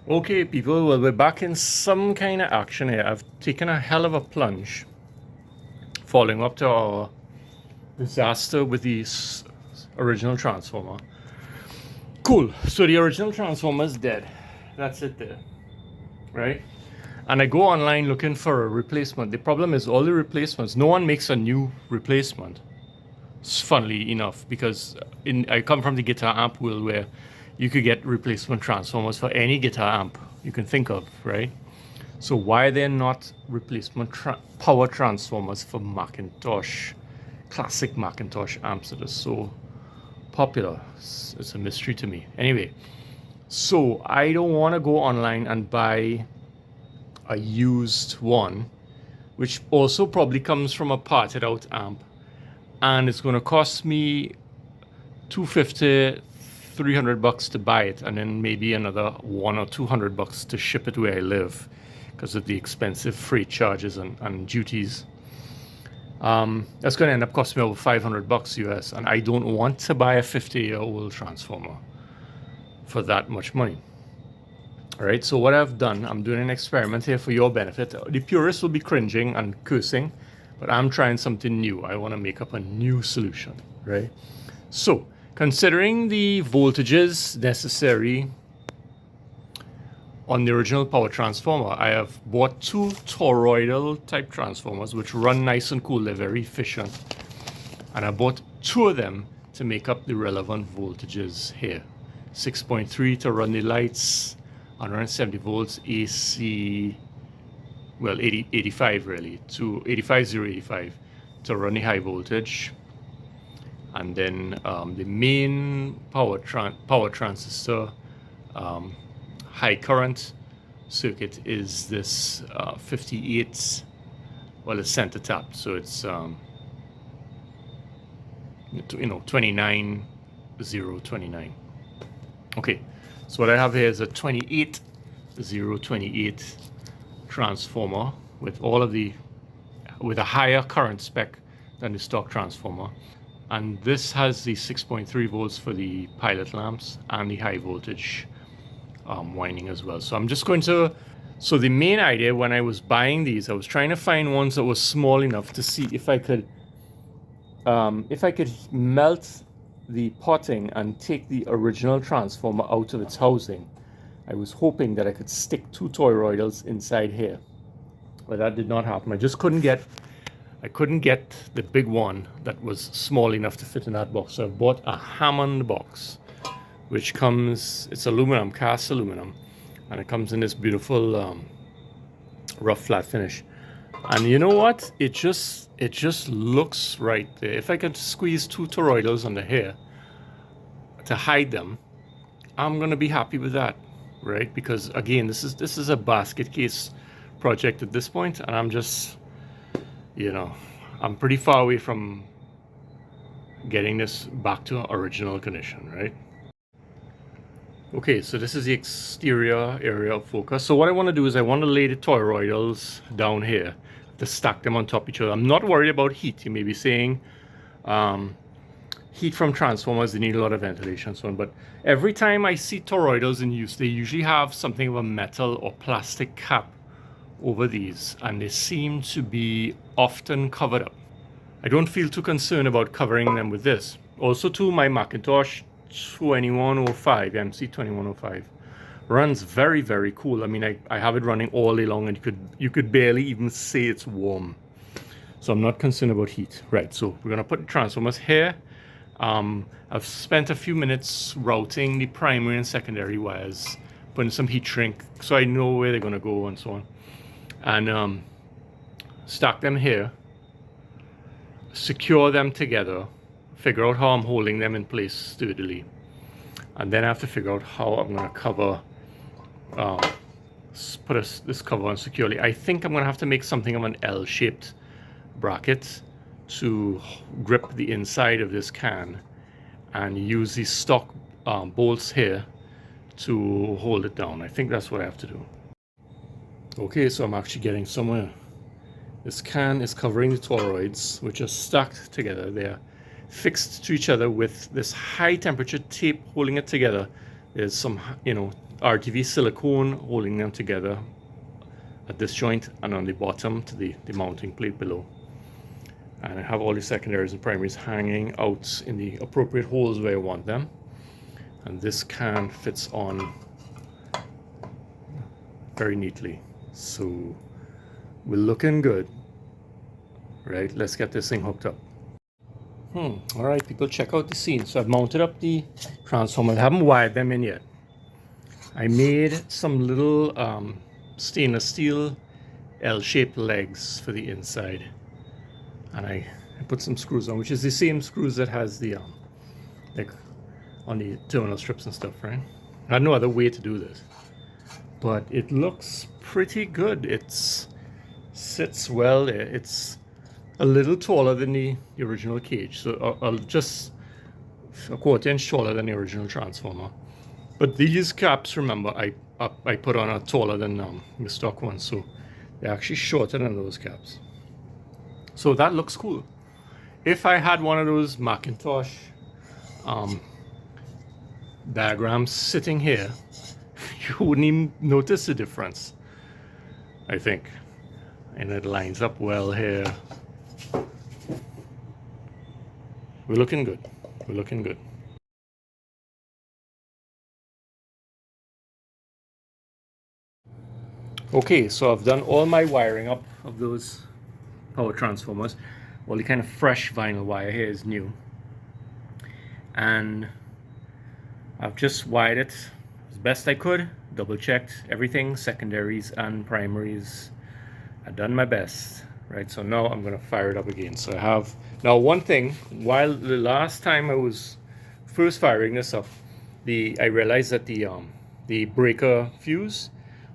Okay, people, well, we're back in some kind of action here. I've taken a hell of a plunge following up to our disaster with the original transformer. Cool, so the original transformer is dead. That's it there, right? And I go online looking for a replacement. The problem is all the replacements, no one makes a new replacement. Funnily enough, because I come from the guitar amp world where you could get replacement transformers for any guitar amp you can think of, right? So why are there not replacement power transformers for McIntosh, classic McIntosh amps that are so popular? It's a mystery to me. Anyway, so I don't want to go online and buy a used one, which also probably comes from a parted out amp, and it's going to cost me $250, $300 to buy it, and then maybe another $100 or $200 to ship it where I live because of the expensive freight charges and duties. That's going to end up costing me over $500 US, and I don't want to buy a 50-year-old transformer for that much money. All right, so what I've done, I'm doing an experiment here for your benefit. The purists will be cringing and cursing, but I'm trying something new. I want to make up a new solution, right? So, considering the voltages necessary on the original power transformer, I have bought two toroidal type transformers which run nice and cool. They're very efficient. And I bought two of them to make up the relevant voltages here. 6.3 to run the lights, 170 volts AC, well 85 really, to 85085 to run the high voltage. And then the main power transistor high current circuit is this 58, well it's center tapped, so it's 29029. Okay, so what I have here is a 28028 transformer with a higher current spec than the stock transformer. And this has the 6.3 volts for the pilot lamps and the high voltage winding as well. So I'm just going to, so the main idea when I was buying these, I was trying to find ones that were small enough to see if I could melt the potting and take the original transformer out of its housing. I was hoping that I could stick two toroidals inside here, but that did not happen. I couldn't get the big one that was small enough to fit in that box. So I bought a Hammond box, which comes, it's aluminum, cast aluminum, and it comes in this beautiful rough flat finish. And you know what? It just looks right there. If I could squeeze two toroidals under here to hide them, I'm gonna be happy with that, right? Because again, this is a basket case project at this point, and I'm just, I'm pretty far away from getting this back to original condition, right? Okay, so this is the exterior area of focus. So what I want to do is I want to lay the toroidals down here to stack them on top of each other. I'm not worried about heat. You may be saying heat from transformers, they need a lot of ventilation and so on, but every time I see toroidals in use, they usually have something of a metal or plastic cap over these, and they seem to be often covered up. I don't feel too concerned about covering them with this. Also too, my McIntosh 2105, MC2105 runs very, very cool. I mean, I have it running all day long, and you could barely even say it's warm. So I'm not concerned about heat. Right, so we're gonna put the transformers here. I've spent a few minutes routing the primary and secondary wires, putting some heat shrink so I know where they're gonna go and so on. And stack them here, secure them together, figure out how I'm holding them in place sturdily, and then I have to figure out how I'm going to cover, this cover on securely. I think I'm going to have to make something of an L-shaped bracket to grip the inside of this can, and use these stock bolts here to hold it down. I think that's what I have to do. Okay, so I'm actually getting somewhere. This can is covering the toroids, which are stacked together. They're fixed to each other with this high temperature tape holding it together There's some, RTV silicone holding them together at this joint and on the bottom to the mounting plate below. And I have all the secondaries and primaries hanging out in the appropriate holes where I want them. And this can fits on very neatly. So we're looking good. Right, let's get this thing hooked up. All right, people, check out the scene. So I've mounted up the transformers. I haven't wired them in yet. I made some little stainless steel L-shaped legs for the inside. And I put some screws on, which is the same screws that has the, like on the terminal strips and stuff, right? I had no other way to do this. But it looks pretty good. It sits well there. It's a little taller than the original cage, so just a 1/4 inch taller than the original transformer. But these caps, remember, I put on a taller than the stock ones, so they're actually shorter than those caps. So that looks cool. If I had one of those McIntosh diagrams sitting here, you wouldn't even notice the difference, I think. And it lines up well here. We're looking good. We're looking good. Okay, so I've done all my wiring up of those power transformers. All the kind of fresh vinyl wire here is new. And I've just wired it as best I could, double checked everything, secondaries and primaries. I've done my best. Right, so now I'm going to fire it up again. So I have, now one thing, while the last time I was first firing this up, I realized that the breaker fuse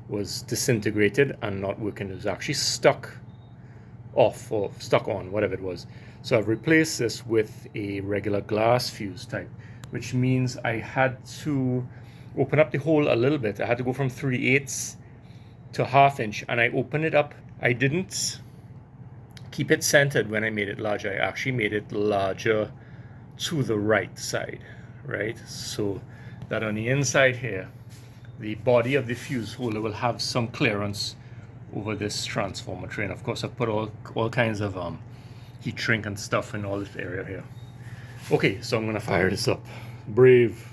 was disintegrated and not working. It was actually stuck off or stuck on, whatever it was. So I've replaced this with a regular glass fuse type, which means I had to open up the hole a little bit. I had to go from 3/8 to 1/2 inch, and I opened it up. I didn't keep it centered when I made it larger. I actually made it larger to the right side, right? So that on the inside here, the body of the fuse holder will have some clearance over this transformer tray. And of course, I've put all kinds of heat shrink and stuff in all this area here. Okay, so I'm gonna fire this up. Brave.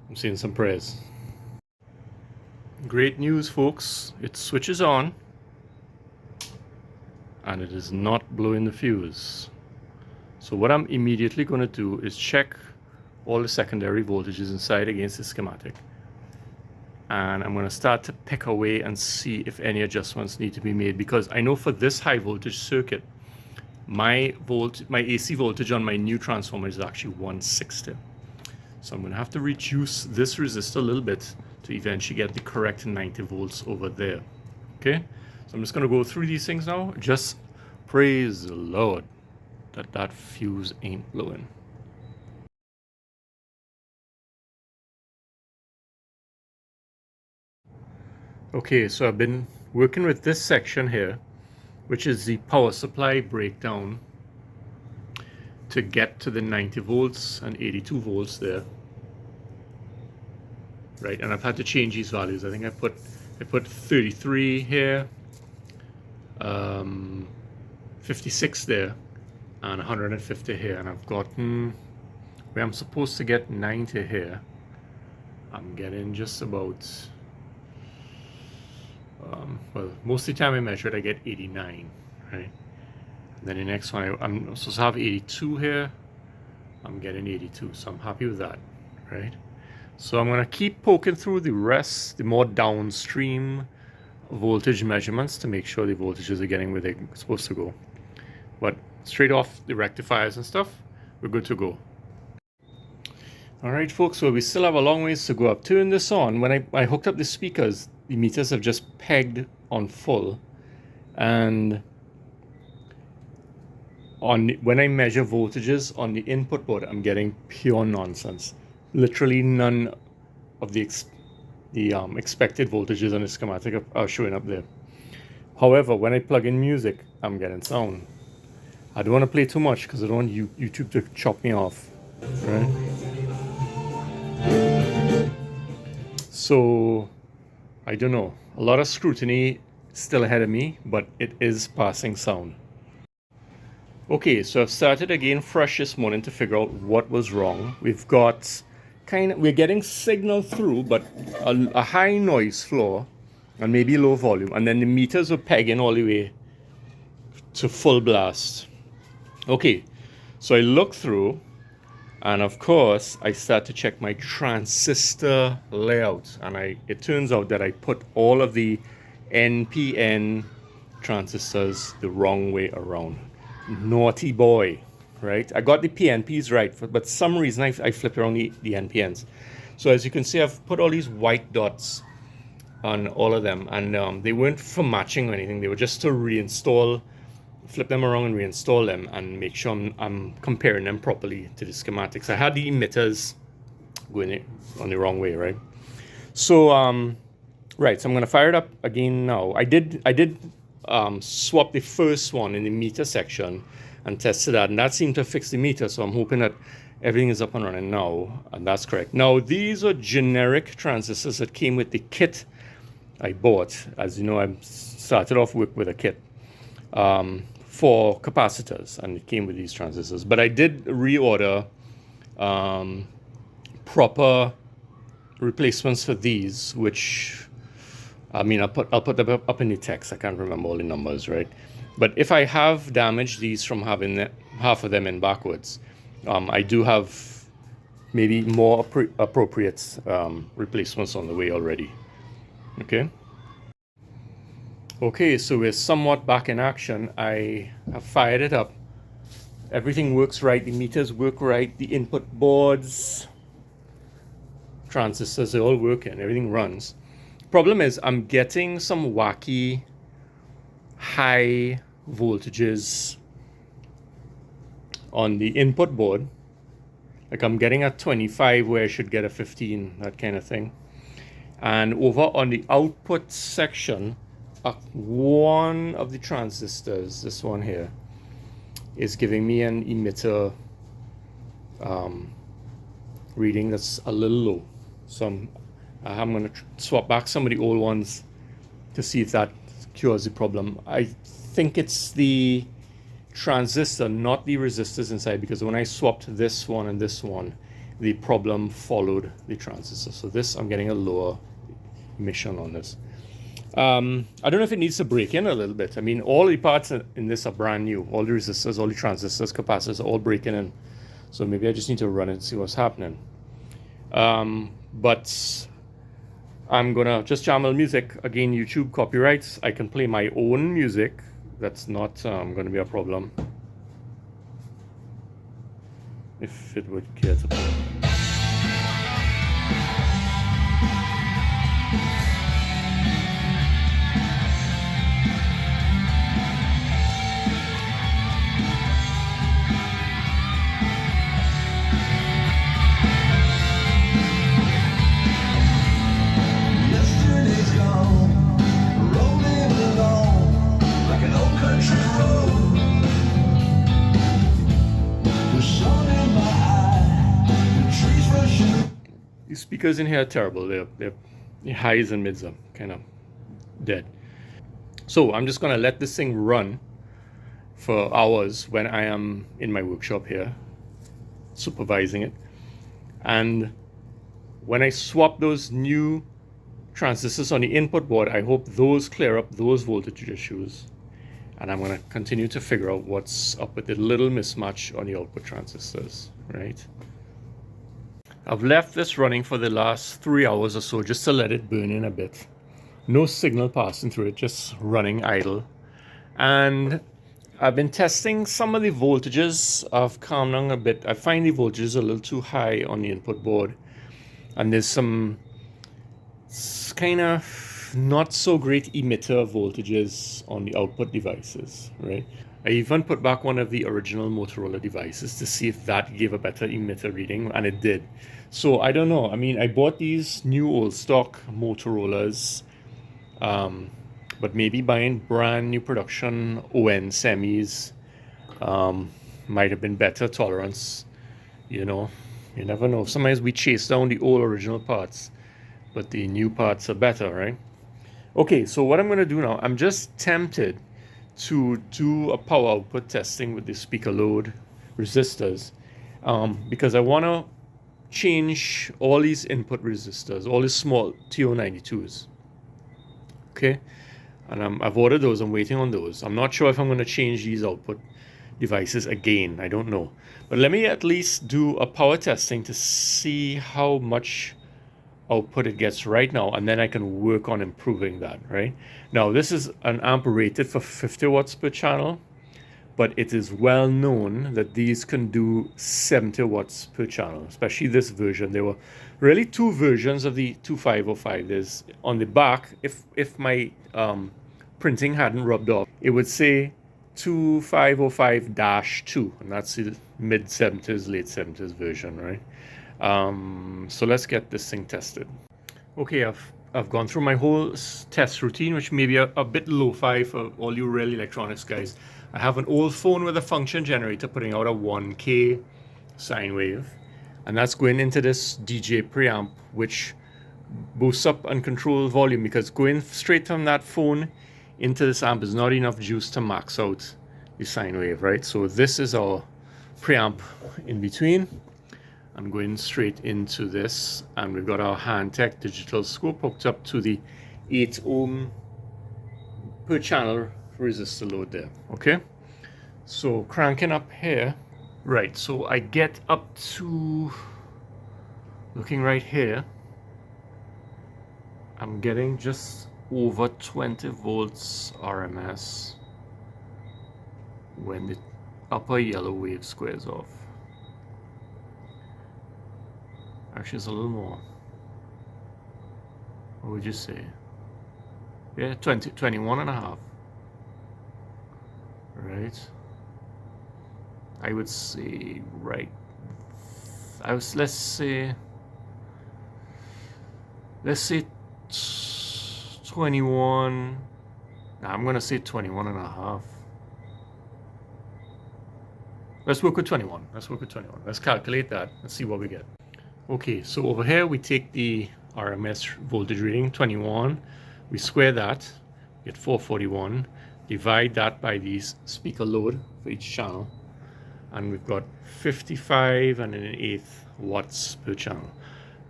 I'm saying some prayers. Great news, folks. It switches on. And it is not blowing the fuse. So what I'm immediately going to do is check all the secondary voltages inside against the schematic. And I'm going to start to pick away and see if any adjustments need to be made, because I know for this high voltage circuit, my AC voltage on my new transformer is actually 160. So I'm going to have to reduce this resistor a little bit to eventually get the correct 90 volts over there. Okay? So I'm just going to go through these things now. Just praise the Lord that fuse ain't blowing. Okay, so I've been working with this section here, which is the power supply breakdown to get to the 90 volts and 82 volts there. Right, and I've had to change these values. I think I put 33 here, 56 there, and 150 here, and I've gotten where I'm supposed to get 90 here. I'm getting just about well, most of the time I measure it, I get 89, right? And then the next one, I'm supposed to have 82 here. I'm getting 82, so I'm happy with that, right? So I'm going to keep poking through the rest, the more downstream voltage measurements to make sure the voltages are getting where they're supposed to go. But straight off the rectifiers and stuff, we're good to go. All right, folks, so we still have a long ways to go. I've turned this on. When I hooked up the speakers, the meters have just pegged on full. And when I measure voltages on the input board, I'm getting pure nonsense. Literally none of the expected voltages on the schematic are showing up there. However, when I plug in music, I'm getting sound. I don't want to play too much because I don't want YouTube to chop me off, right? So I don't know. A lot of scrutiny still ahead of me, but it is passing sound. Okay, so I've started again fresh this morning to figure out what was wrong. We're getting signal through, but a high noise floor and maybe low volume, and then the meters were pegging all the way to full blast. Okay, so I look through, and of course I start to check my transistor layout, and it turns out that I put all of the NPN transistors the wrong way around. Naughty boy, right? I got the PNPs right, but some reason I flipped around the NPNs. So as you can see, I've put all these white dots on all of them, and they weren't for matching or anything. They were just to reinstall, flip them around and reinstall them and make sure I'm comparing them properly to the schematics. I had the emitters going on the wrong way, right? So right, so I'm gonna fire it up again now. I did swap the first one in the meter section and tested that, and that seemed to fix the meter, so I'm hoping that everything is up and running now, and that's correct. Now, these are generic transistors that came with the kit I bought. As you know, I started off with a kit for capacitors, and it came with these transistors. But I did reorder proper replacements for these, which I mean, I'll put them up in the text. I can't remember all the numbers, right? But if I have damaged these from having half of them in backwards, I do have maybe more appropriate replacements on the way already. Okay. Okay, so we're somewhat back in action. I have fired it up. Everything works right. The meters work right. The input boards, transistors, they all work and everything runs. Problem is, I'm getting some wacky high voltages on the input board. Like I'm getting a 25 where I should get a 15, that kind of thing. And over on the output section, one of the transistors, this one here, is giving me an emitter reading that's a little low. So I'm going to swap back some of the old ones to see if that cures the problem. I think it's the transistor, not the resistors inside, because when I swapped this one and this one, the problem followed the transistor. So this, I'm getting a lower emission on this. I don't know if it needs to break in a little bit. I mean, all the parts in this are brand new. All the resistors, all the transistors, capacitors are all breaking in. So maybe I just need to run it and see what's happening. But I'm gonna just jam a music. Again, YouTube copyrights. I can play my own music. That's not gonna be a problem. If it would care to play. These speakers in here are terrible. They're highs and mids are kind of dead. So I'm just gonna let this thing run for hours when I am in my workshop here, supervising it. And when I swap those new transistors on the input board, I hope those clear up those voltage issues. And I'm gonna continue to figure out what's up with the little mismatch on the output transistors, right? I've left this running for the last 3 hours or so just to let it burn in a bit. No signal passing through it, just running idle. And I've been testing some of the voltages. I've calmed down a bit. I find the voltages a little too high on the input board. And there's some kind of not so great emitter voltages on the output devices, right? I even put back one of the original Motorola devices to see if that gave a better emitter reading, and it did. So I don't know. I mean, I bought these new old stock Motorola's, but maybe buying brand new production ON semis might have been better tolerance. You know, you never know. Sometimes we chase down the old original parts but the new parts are better, right? Okay, so what I'm going to do now, I'm just tempted to do a power output testing with the speaker load resistors, because I want to change all these input resistors, all these small TO92s. Okay, and I've ordered those. I'm waiting on those. I'm not sure if I'm going to change these output devices again. I don't know. But let me at least do a power testing to see how much output it gets right now, and then I can work on improving that, right? Now, this is an amp rated for 50 watts per channel, but it is well known that these can do 70 watts per channel, especially this version. There were really two versions of the 2505. There's on the back, if my printing hadn't rubbed off, it would say 2505-2, and that's the mid 70s, late 70s version, right? So let's get this thing tested. Okay, I've gone through my whole test routine, which may be a bit lo-fi for all you real electronics guys. I have an old phone with a function generator putting out a 1K sine wave, and that's going into this DJ preamp, which boosts up and controls volume, because going straight from that phone into this amp is not enough juice to max out the sine wave, right? So this is our preamp in between. I'm going straight into this, and we've got our Handtech digital scope hooked up to the 8 ohm per channel resistor load there. Okay, so cranking up here, right? So I get up to, looking right here, I'm getting just over 20 volts RMS when the upper yellow wave squares off. Actually, it's a little more. What would you say? Yeah, 21 and a half. Right? I would say, right. Let's say 21. Nah, I'm gonna say 21 and a half. Let's work with 21. Let's work with 21. Let's calculate that and see what we get. Okay, so over here we take the RMS voltage reading, 21. We square that, get 441. Divide that by the speaker load for each channel, and we've got 55 and an eighth watts per channel.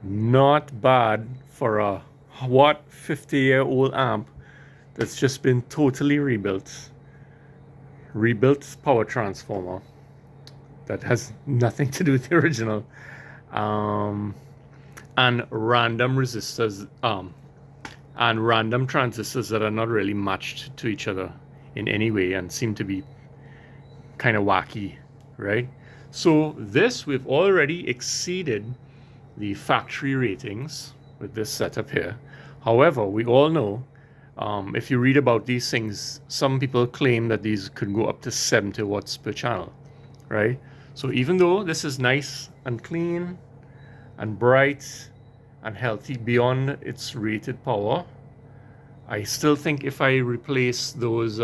Not bad for a 50-year-old amp that's just been totally rebuilt power transformer that has nothing to do with the original, and random resistors, and random transistors that are not really matched to each other in any way and seem to be kind of wacky, right? So this, we've already exceeded the factory ratings with this setup here. However, we all know, if you read about these things, some people claim that these could go up to 70 watts per channel, right? So even though this is nice and clean and bright and healthy beyond its rated power, I still think if I replace those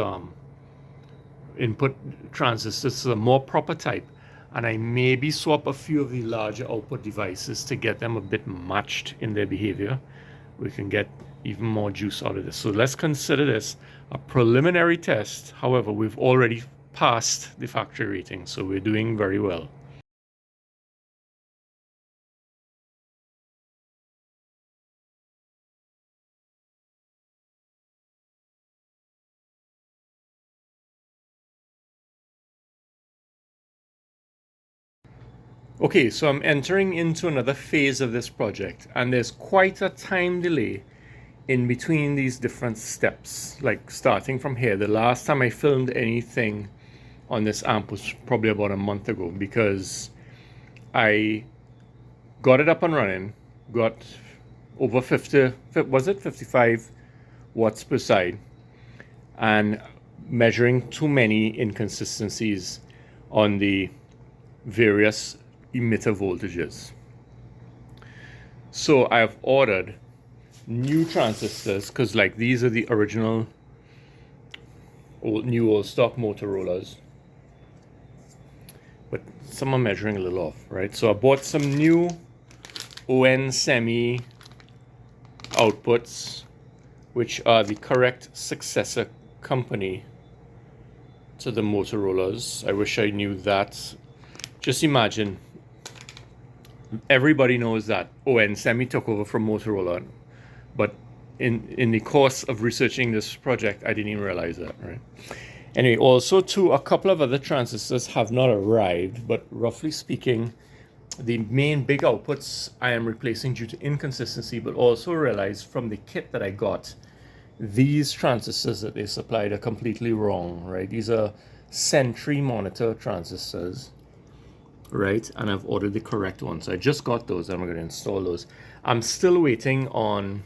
input transistors to a more proper type, and I maybe swap a few of the larger output devices to get them a bit matched in their behavior, we can get even more juice out of this. So let's consider this a preliminary test. However, we've already passed the factory rating, so we're doing very well. Okay, so I'm entering into another phase of this project, and there's quite a time delay in between these different steps. Like starting from here, the last time I filmed anything on this amp was probably about a month ago, because I got it up and running, got over 55 watts per side, and measuring too many inconsistencies on the various emitter voltages. So I've ordered new transistors, because like these are the original old stock Motorola's, but some are measuring a little off, right? So I bought some new ON Semi outputs, which are the correct successor company to the Motorola's. I wish I knew that. Just imagine, everybody knows that Semi took over from Motorola, but in the course of researching this project, I didn't even realize that, right? Anyway, also too, a couple of other transistors have not arrived, but roughly speaking, the main big outputs I am replacing due to inconsistency, but also realized from the kit that I got, these transistors that they supplied are completely wrong, right? These are Sentry monitor transistors, right? And I've ordered the correct ones. So I just got those and I'm going to install those. I'm still waiting on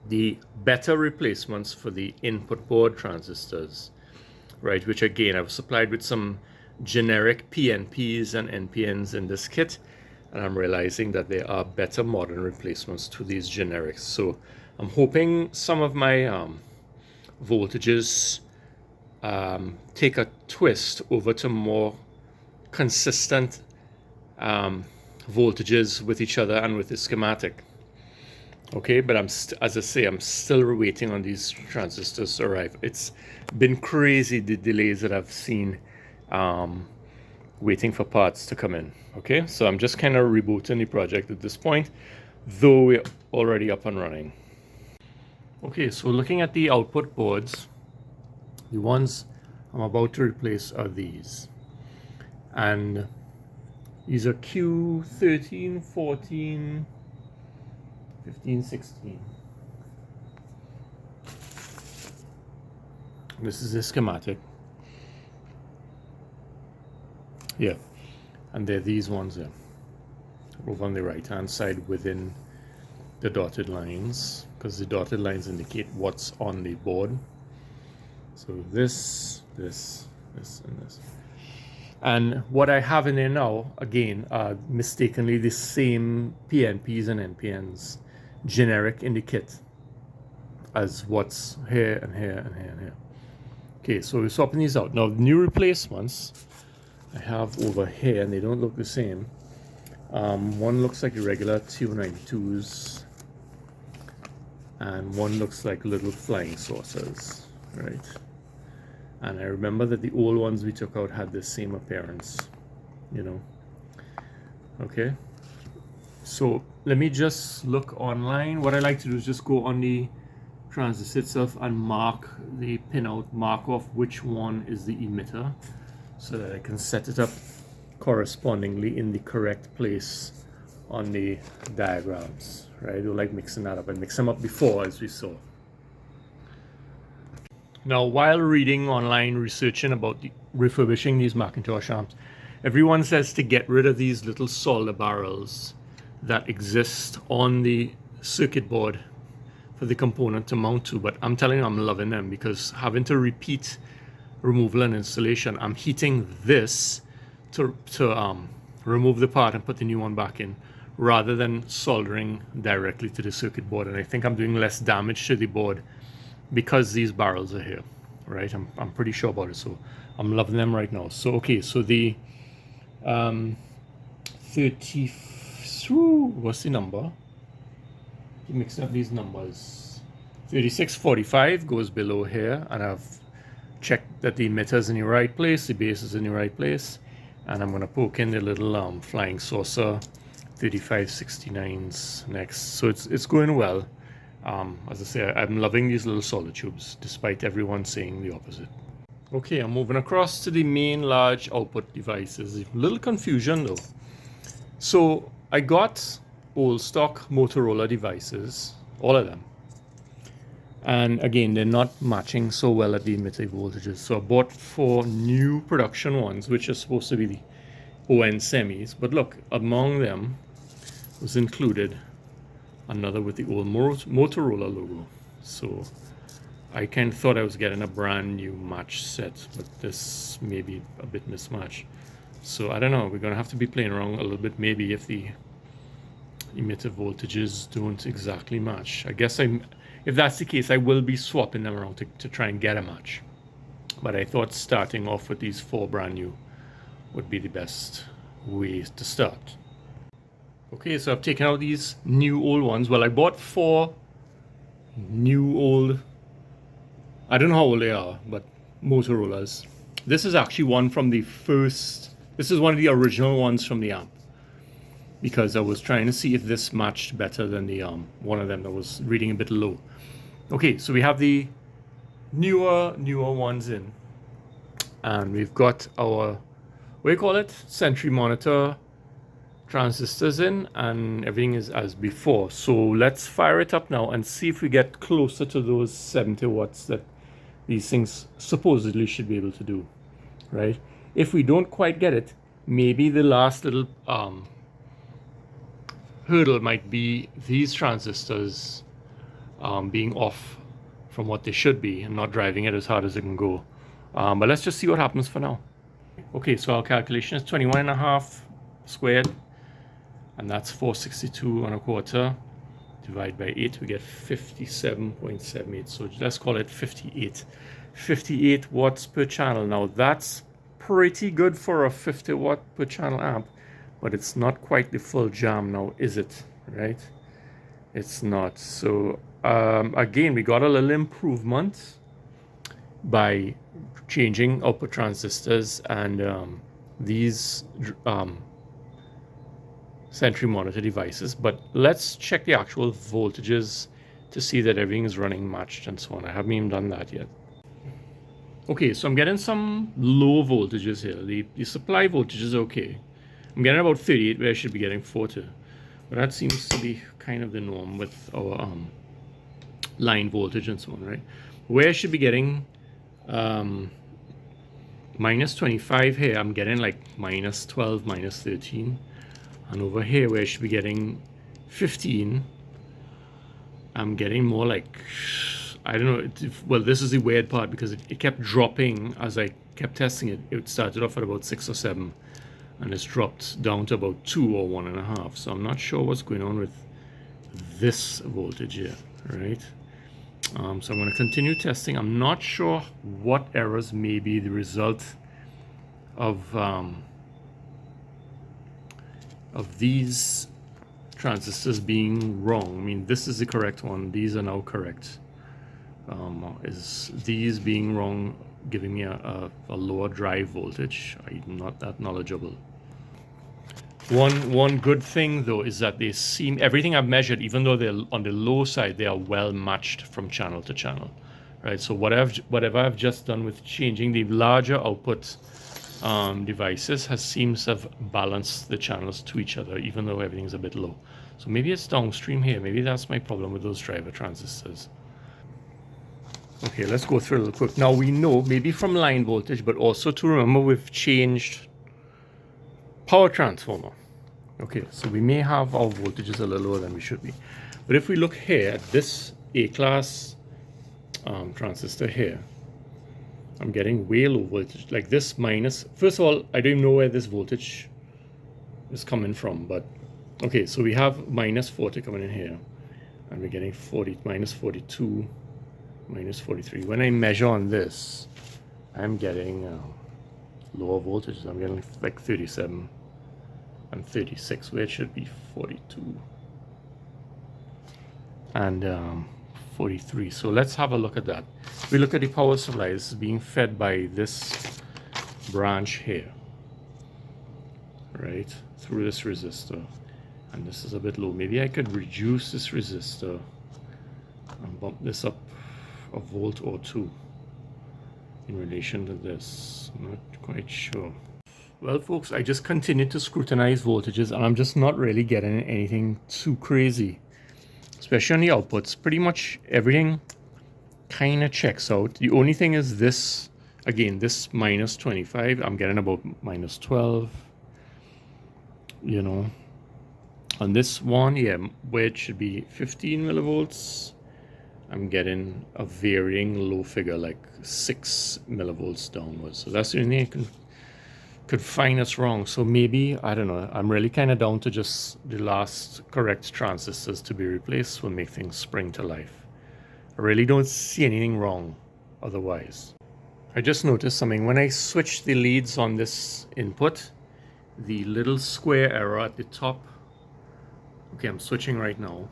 the better replacements for the input board transistors, right? Which again, I've supplied with some generic PNPs and NPNs in this kit, and I'm realizing that there are better modern replacements to these generics. So I'm hoping some of my voltages take a twist over to more consistent voltages with each other and with the schematic. Okay, but as I say, I'm still waiting on these transistors to arrive. It's been crazy, the delays that I've seen waiting for parts to come in. Okay, so I'm just kind of rebooting the project at this point, though we're already up and running. Okay, so looking at the output boards, the ones I'm about to replace are these. And these are Q13, 14, 15, 16. This is the schematic. Yeah, and they're these ones there, over on the right hand side within the dotted lines, because the dotted lines indicate what's on the board. So this, and this. And what I have in there now, again, are mistakenly the same PNPs and NPNs generic in the kit as what's here and here and here and here. Okay, so we're swapping these out. Now, the new replacements I have over here, and they don't look the same. One looks like the regular 292s, and one looks like little flying saucers, right? And I remember that the old ones we took out had the same appearance, you know. Okay, so let me just look online. What I like to do is just go on the transistor itself and mark the pinout, mark off which one is the emitter, so that I can set it up correspondingly in the correct place on the diagrams, right? I don't like mixing that up. I mix them up before, as we saw. Now, while reading online, researching about refurbishing these McIntosh amps, everyone says to get rid of these little solder barrels that exist on the circuit board for the component to mount to. But I'm telling you, I'm loving them, because having to repeat removal and installation, I'm heating this to remove the part and put the new one back in, rather than soldering directly to the circuit board. And I think I'm doing less damage to the board because these barrels are here, right? I'm pretty sure about it, so I'm loving them right now. So okay, so the 30, what's the number? Keep mixing up these numbers. 3645 goes below here, and I've checked that the emitter is in the right place, the base is in the right place, and I'm going to poke in the little flying saucer 3569s next. So it's going well. As I say, I'm loving these little solder tubes, despite everyone saying the opposite. Okay, I'm moving across to the main large output devices. A little confusion though. So I got old stock Motorola devices, all of them. And again, they're not matching so well at the emitter voltages. So I bought 4 new production ones, which are supposed to be the ON semis. But look, among them was included another with the old Motorola logo. So I kind of thought I was getting a brand new match set, but this may be a bit mismatched. So I don't know, we're gonna have to be playing around a little bit, maybe if the emitter voltages don't exactly match. I guess if that's the case, I will be swapping them around to try and get a match. But I thought starting off with these 4 brand new would be the best way to start. Okay, so I've taken out these new old ones. Well, I bought 4 new old, I don't know how old they are, but Motorola's. This is actually one from the first, this is one of the original ones from the amp, because I was trying to see if this matched better than the one of them that was reading a bit low. Okay, so we have the newer ones in, and we've got our, what do you call it, Sentry monitor transistors in, and everything is as before. So let's fire it up now and see if we get closer to those 70 watts that these things supposedly should be able to do, right? If we don't quite get it, maybe the last little hurdle might be these transistors being off from what they should be and not driving it as hard as it can go. But let's just see what happens for now. Okay, so our calculation is 21.5 squared, and that's 462 and a quarter. Divide by 8, we get 57.78. So let's call it 58. 58 watts per channel. Now that's pretty good for a 50 watt per channel amp, but it's not quite the full jam now, is it? Right? It's not. So again, we got a little improvement by changing output transistors and these Sentry monitor devices, but let's check the actual voltages to see that everything is running matched and so on. I haven't even done that yet. Okay, so I'm getting some low voltages here. The supply voltage is okay. I'm getting about 38 where I should be getting 40, but that seems to be kind of the norm with our line voltage and so on, right? Where I should be getting minus 25 here, I'm getting like minus 12, minus 13. And over here, where I should be getting 15, I'm getting more like, I don't know, well, this is the weird part because it kept dropping as I kept testing it. It started off at about 6 or 7, and it's dropped down to about 2 or 1.5. So I'm not sure what's going on with this voltage here, right? So I'm going to continue testing. I'm not sure what errors may be the result of these transistors being wrong. I mean, this is the correct one. These are now correct. Is these being wrong giving me a lower drive voltage? I'm not that knowledgeable. One good thing though is that they seem, everything I've measured, even though they're on the low side, they are well matched from channel to channel, right? So whatever I've just done with changing the larger output devices seems to have balanced the channels to each other, even though everything's a bit low. So maybe it's downstream here. Maybe that's my problem with those driver transistors. Okay, let's go through a little quick. Now we know maybe from line voltage, but also to remember we've changed power transformer. Okay, so we may have our voltages a little lower than we should be. But if we look here at this A-class transistor here, I'm getting way low voltage, like this minus. First of all, I don't even know where this voltage is coming from, but okay, so we have minus 40 coming in here, and we're getting 40, minus 42, minus 43. When I measure on this, I'm getting lower voltages. I'm getting like 37 and 36, where it should be 42 and 43. So let's have a look at that. We look at the power supply. This is being fed by this branch here, right, through this resistor, and this is a bit low. Maybe I could reduce this resistor and bump this up a volt or two in relation to this. I'm not quite sure. Well, folks, I just continued to scrutinize voltages, and I'm just not really getting anything too crazy, especially on the outputs. Pretty much everything kind of checks out. The only thing is this, again, this minus 25, I'm getting about minus 12, you know. On this one, yeah, where it should be 15 millivolts, I'm getting a varying low figure, like 6 millivolts downwards. So that's the only thing I could find us wrong. So maybe, I don't know, I'm really kind of down to just the last correct transistors to be replaced will make things spring to life. I really don't see anything wrong otherwise. I just noticed something. When I switch the leads on this input, the little square arrow at the top Okay, I'm switching right now.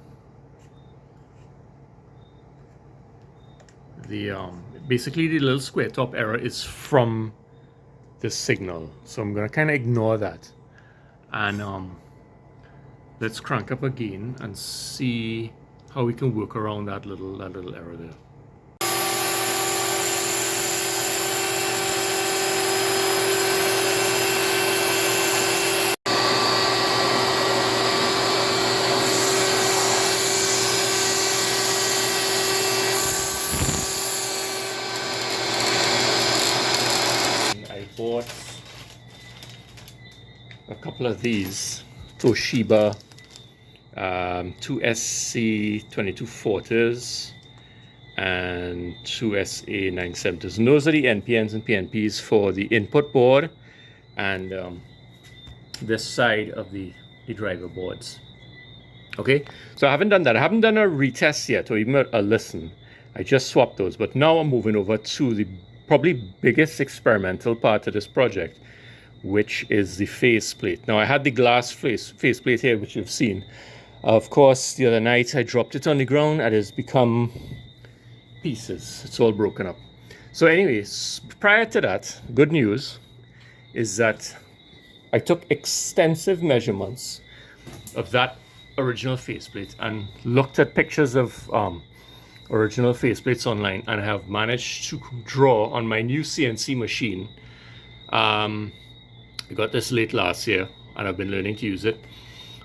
The basically the little square top error is from the signal, so I'm gonna kind of ignore that, and let's crank up again and see how we can work around that little error there. Bought a couple of these Toshiba 2 SC2240s and 2 SA970s, and those are the NPNs and PNPs for the input board and this side of the driver boards. Okay, so I haven't done that. I haven't done a retest yet or even a listen. I just swapped those, but now I'm moving over to the probably biggest experimental part of this project, which is the faceplate. Now I had the glass faceplate here, which you've seen. Of course, the other night I dropped it on the ground and it's become pieces. It's all broken up. So anyways, prior to that, good news is that I took extensive measurements of that original faceplate and looked at pictures of original faceplates online, and I have managed to draw on my new CNC machine. I got this late last year and I've been learning to use it.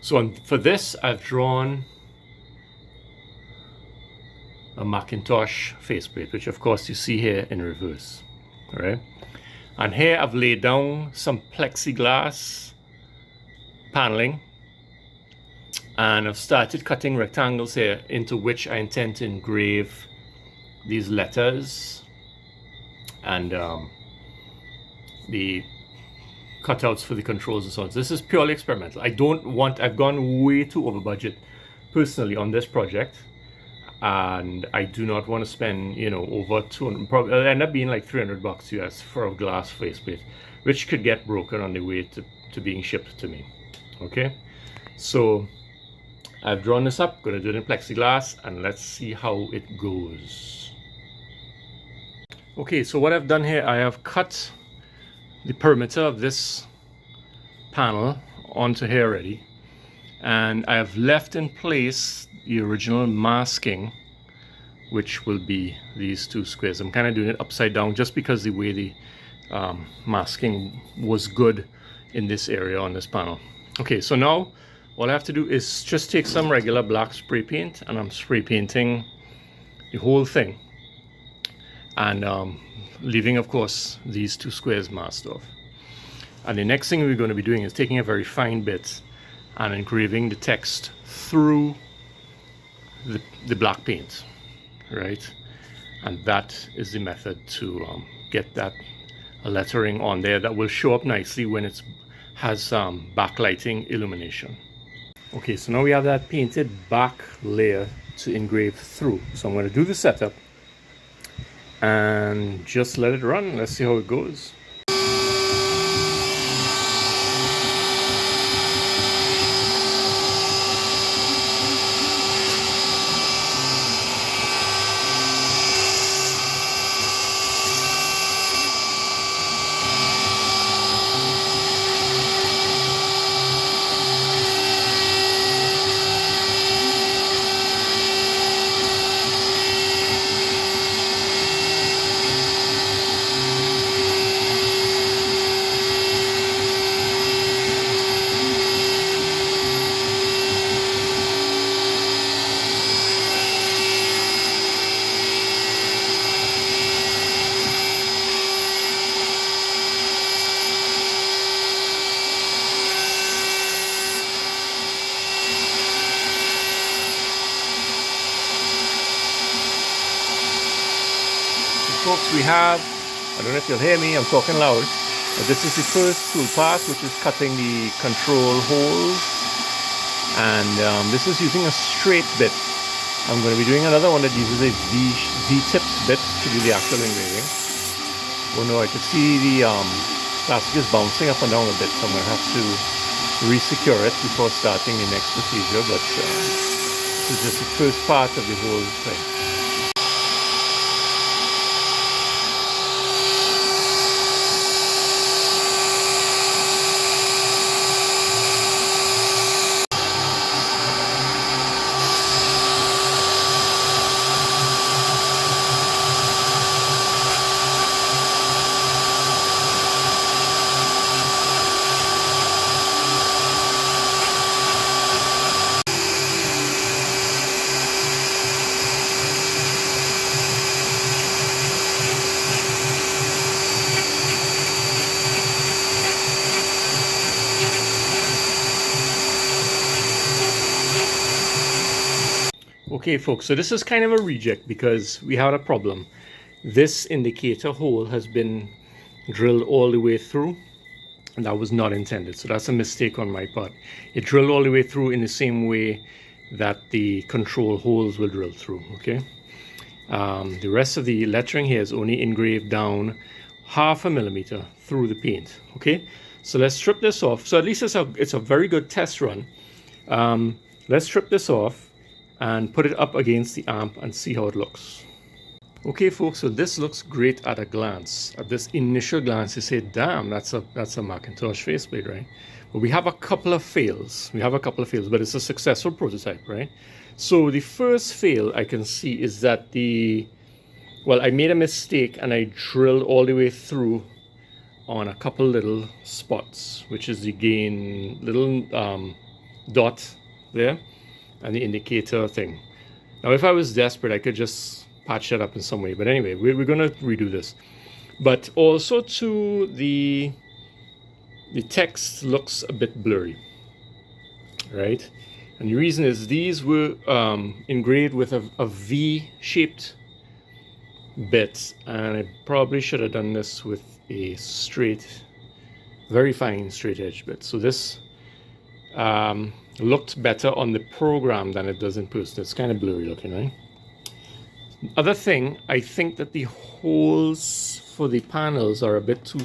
So for this, I've drawn a McIntosh faceplate, which of course you see here in reverse. All right, and here I've laid down some plexiglass paneling, and I've started cutting rectangles here into which I intend to engrave these letters and the cutouts for the controls and so on. So this is purely experimental. I've gone way too over budget personally on this project, and I do not want to spend, you know, over 200, probably it'll end up being like $300 US for a glass faceplate, which could get broken on the way to being shipped to me. Okay, so I've drawn this up, going to do it in plexiglass, and let's see how it goes. Okay, so what I've done here, I have cut the perimeter of this panel onto here already, and I have left in place the original masking, which will be these two squares. I'm kind of doing it upside down just because the way the masking was good in this area on this panel. Okay, so now all I have to do is just take some regular black spray paint, and I'm spray painting the whole thing, and leaving of course these two squares masked off. And the next thing we're going to be doing is taking a very fine bit and engraving the text through the black paint, right? And that is the method to get that lettering on there that will show up nicely when it has backlighting illumination. Okay, so now we have that painted back layer to engrave through. So I'm going to do the setup and just let it run. Let's see how it goes. Folks, we have, I don't know if you'll hear me, I'm talking loud, but this is the first tool path, which is cutting the control holes, and this is using a straight bit. I'm going to be doing another one that uses a V-tipped bit to do the actual engraving. Oh no, I could see the plastic is bouncing up and down a bit, so I'm going to have to re-secure it before starting the next procedure, but this is just the first part of the whole thing. Okay folks, so this is kind of a reject because we had a problem. This indicator hole has been drilled all the way through, and that was not intended, so that's a mistake on my part. It drilled all the way through in the same way that the control holes will drill through, okay? The rest of the lettering here is only engraved down 0.5 millimeter through the paint, okay? So let's strip this off. So at least it's a very good test run. Let's strip this off and put it up against the amp and see how it looks. Okay folks, so this looks great at a glance. At this initial glance you say, damn, that's a McIntosh faceplate, right? But we have a couple of fails. But it's a successful prototype, right? So the first fail I can see is that I made a mistake and I drilled all the way through on a couple little spots, which is the gain little dot there, and the indicator thing. Now if I was desperate I could just patch that up in some way, but anyway, we're gonna redo this. But also too, the text looks a bit blurry, right? And the reason is these were engraved with a V-shaped bit, and I probably should have done this with a straight, very fine straight edge bit. So this looked better on the program than it does in person. It's kind of blurry looking, right? Other thing, I think that the holes for the panels are a bit too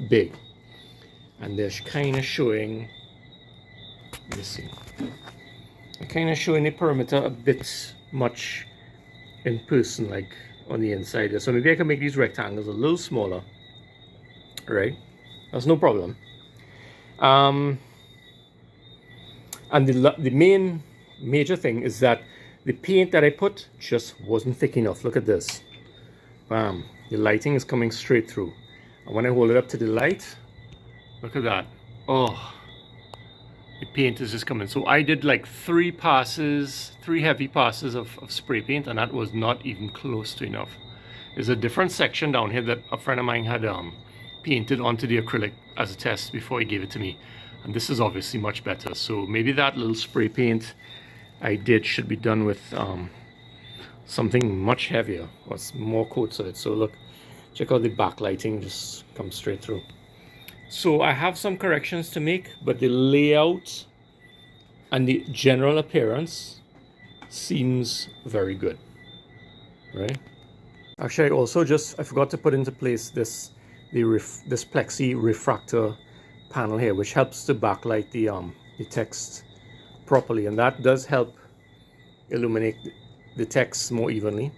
big, and they're kind of showing, let me see, they're kind of showing the perimeter a bit much in person, like on the inside there. So maybe I can make these rectangles a little smaller, right? That's no problem. And the main major thing is that the paint that I put just wasn't thick enough. Look at this. Bam. The lighting is coming straight through. And when I hold it up to the light, look at that. Oh, the paint is just coming. So I did like 3 heavy passes of spray paint, and that was not even close to enough. There's a different section down here that a friend of mine had painted onto the acrylic as a test before he gave it to me. And this is obviously much better. So maybe that little spray paint I did should be done with something much heavier, or more coats of it. So look, check out the backlighting, just comes straight through. So I have some corrections to make, but the layout and the general appearance seems very good, right? Actually, I forgot to put into place this plexi refractor panel here, which helps to backlight the text properly, and that does help illuminate the text more evenly.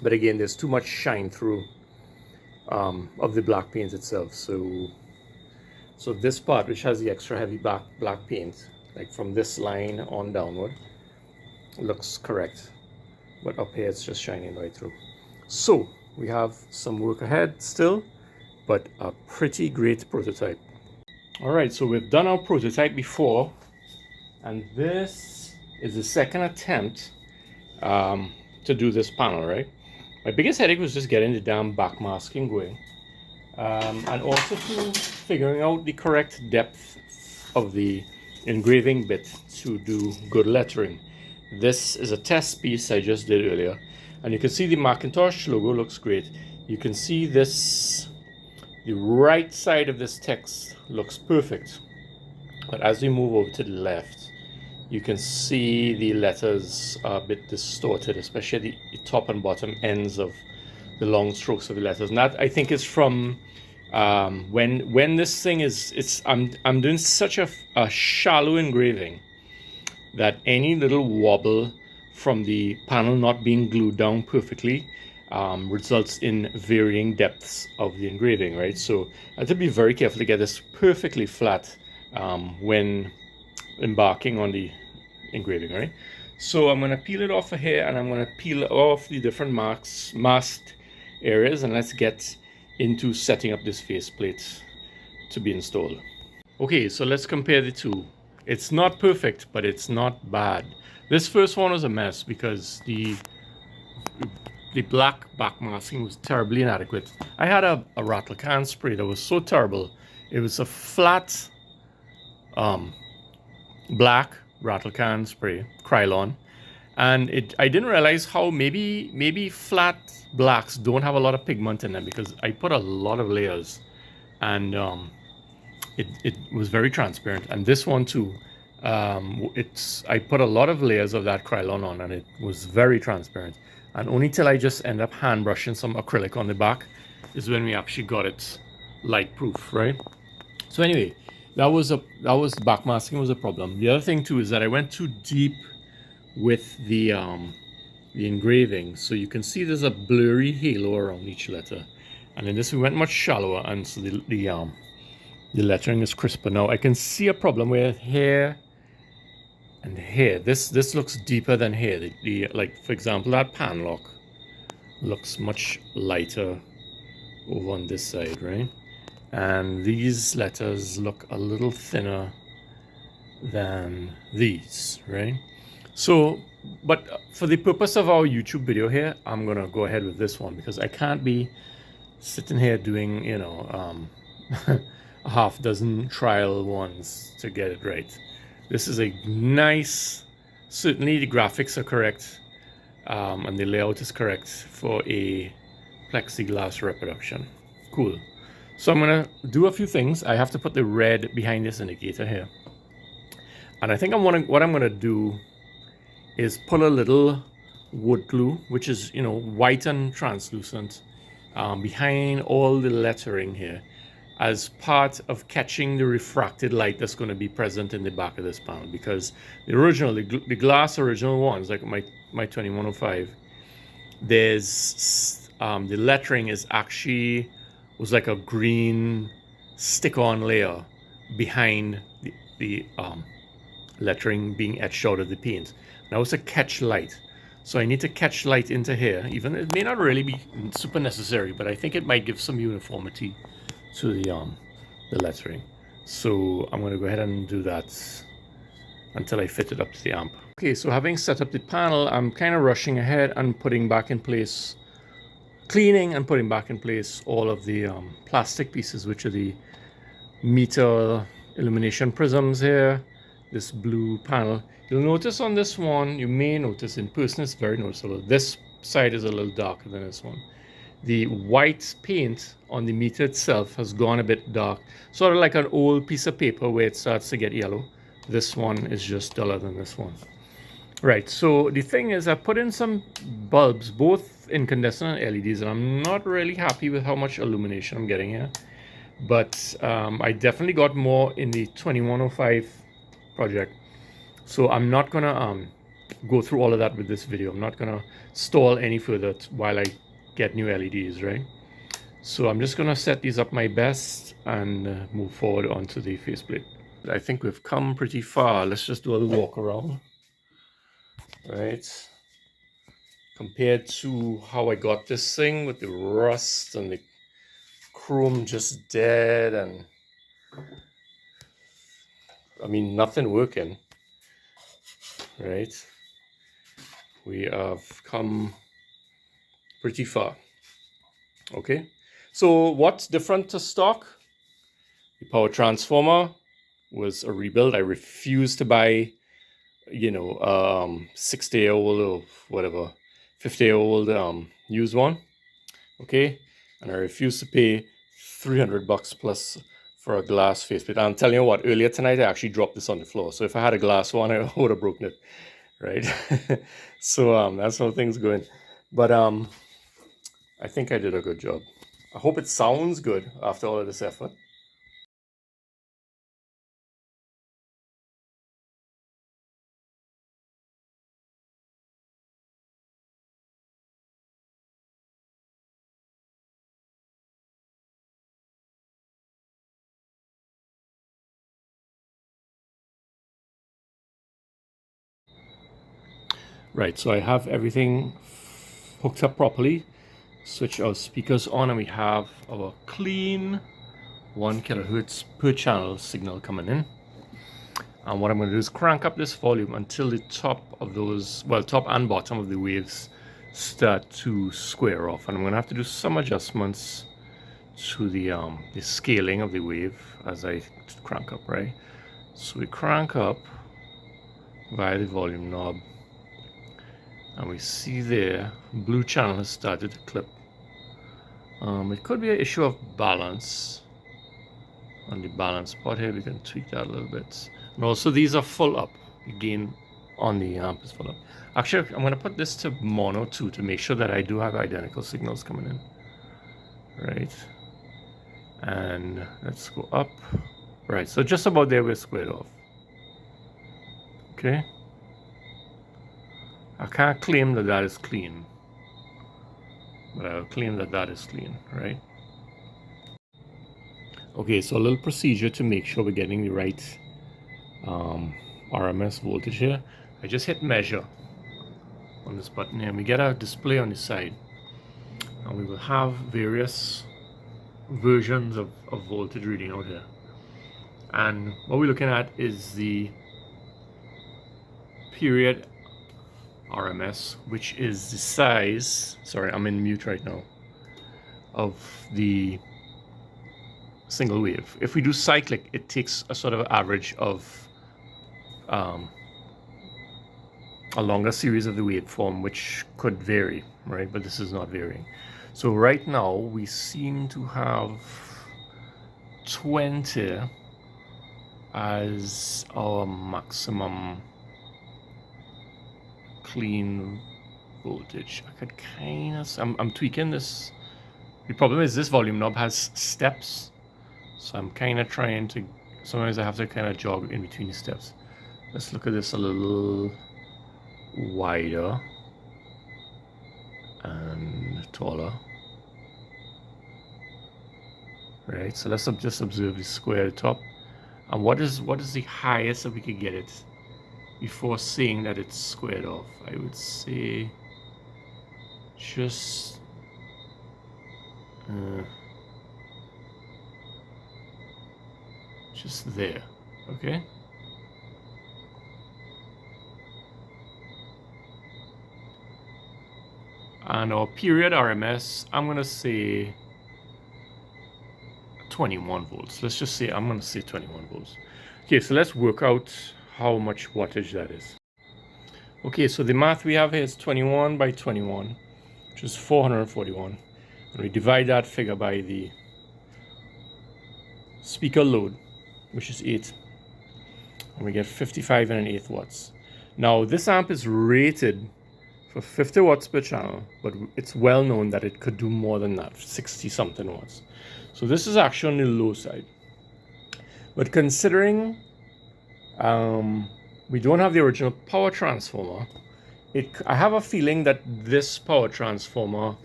But again, there's too much shine through of the black paint itself. So this part, which has the extra heavy black paint, like from this line on downward, looks correct, but up here it's just shining right through. So we have some work ahead still, but a pretty great prototype. All right, so we've done our prototype before, and this is the second attempt to do this panel, right? My biggest headache was just getting the damn backmasking going, and also to figuring out the correct depth of the engraving bit to do good lettering. This is a test piece I just did earlier, and you can see the McIntosh logo looks great. You can see this, the right side of this text looks perfect, but as we move over to the left, you can see the letters are a bit distorted, especially the top and bottom ends of the long strokes of the letters. And that, I think, is from When this thing is, I'm doing such a shallow engraving that any little wobble from the panel not being glued down perfectly results in varying depths of the engraving, right? So I have to be very careful to get this perfectly flat when embarking on the engraving, right? So I'm going to peel it off of here, and I'm going to peel off the different masked areas, and let's get into setting up this faceplate to be installed. Okay, so let's compare the two. It's not perfect, but it's not bad. This first one was a mess because the black backmasking was terribly inadequate. I had a rattle can spray that was so terrible. It was a flat black rattle can spray, Krylon, and I didn't realize how maybe flat blacks don't have a lot of pigment in them, because I put a lot of layers, and it was very transparent. And this one too, I put a lot of layers of that Krylon on, and it was very transparent. And only till I just end up hand brushing some acrylic on the back is when we actually got it light proof, right? So anyway, that was backmasking was a problem. The other thing too is that I went too deep with the engraving, so you can see there's a blurry halo around each letter. And in this we went much shallower, and so the lettering is crisper. Now I can see a problem with here and here. This looks deeper than here. Like for example, that pan lock looks much lighter over on this side, right? And these letters look a little thinner than these, right? So, but for the purpose of our YouTube video here, I'm gonna go ahead with this one, because I can't be sitting here doing, you know, a half dozen trial ones to get it right. This is a nice, certainly the graphics are correct, and the layout is correct for a plexiglass reproduction. Cool. So I'm gonna do a few things. I have to put the red behind this indicator here. And I think what I'm gonna do is put a little wood glue, which is, you know, white and translucent, behind all the lettering here, as part of catching the refracted light that's going to be present in the back of this panel. Because the glass original ones, like my 2105, there's the lettering was like a green stick-on layer behind the lettering being etched out of the paint. Now it's a catch light, so I need to catch light into here. Even it may not really be super necessary, but I think it might give some uniformity to the lettering. So I'm going to go ahead and do that until I fit it up to the amp. Okay, so having set up the panel, I'm kind of rushing ahead and putting back in place, cleaning and putting back in place all of the plastic pieces, which are the meter illumination prisms here, this blue panel. You'll notice on this one, you may notice in person it's very noticeable. This side is a little darker than this one. The white paint on the meter itself has gone a bit dark, sort of like an old piece of paper where it starts to get yellow. This one is just duller than this one. Right, so the thing is, I put in some bulbs, both incandescent and LEDs, and I'm not really happy with how much illumination I'm getting here. But I definitely got more in the 2105 project. So I'm not gonna go through all of that with this video. I'm not gonna stall any further while I get new LEDs, right? So I'm just gonna set these up my best and move forward onto the faceplate. I think we've come pretty far. Let's just do a little walk around, right? Compared to how I got this thing with the rust and the chrome just dead, and I mean nothing working, right? We have come pretty far. Okay, so what's different to stock? The power transformer was a rebuild. I refused to buy, you know, 60-year-old or whatever, 50-year-old used one. Okay, and I refused to pay $300 plus for a glass faceplate. I'm telling you what, earlier tonight I actually dropped this on the floor. So if I had a glass one, I would have broken it, right? So that's how things going. But I think I did a good job. I hope it sounds good after all of this effort. Right, so I have everything hooked up properly. Switch our speakers on and we have our clean 1 kilohertz per channel signal coming in. And what I'm going to do is crank up this volume until the top of those, well, top and bottom of the waves start to square off. And I'm going to have to do some adjustments to the scaling of the wave as I crank up, right? So we crank up via the volume knob. And we see there, blue channel has started to clip. It could be an issue of balance. On the balance part here, we can tweak that a little bit. And also these are full up. The gain on the amp is full up. Actually, I'm going to put this to mono too to make sure that I do have identical signals coming in. Right. And let's go up. Right, so just about there we're squared off. Okay. I can't claim that that is clean, but I'll claim that that is clean, right? Okay, so a little procedure to make sure we're getting the right RMS voltage here. I just hit measure on this button here, and we get a display on the side. And we will have various versions of voltage reading out here. And what we're looking at is the period RMS, which is the size, sorry, I'm in mute right now, of the single wave. If we do cyclic, it takes a sort of average of a longer series of the waveform, which could vary, right? But this is not varying. So right now we seem to have 20 as our maximum clean voltage. I could kind of, I'm tweaking this. The problem is this volume knob has steps, so I'm kind of trying to, sometimes I have to kind of jog in between the steps. Let's look at this a little wider and taller. Right, so let's just observe the square at the top. And what is the highest that we could get it before saying that it's squared off? I would say just there, okay? And our period RMS, I'm gonna say 21 volts. Let's just say, I'm gonna say 21 volts. Okay, so let's work out how much wattage that is. Okay, so the math we have here is 21 by 21, which is 441. And we divide that figure by the speaker load, which is 8. And we get 55 and an eighth watts. Now, this amp is rated for 50 watts per channel, but it's well known that it could do more than that, 60 something watts. So this is actually on the low side. But considering we don't have the original power transformer, I have a feeling that this power transformer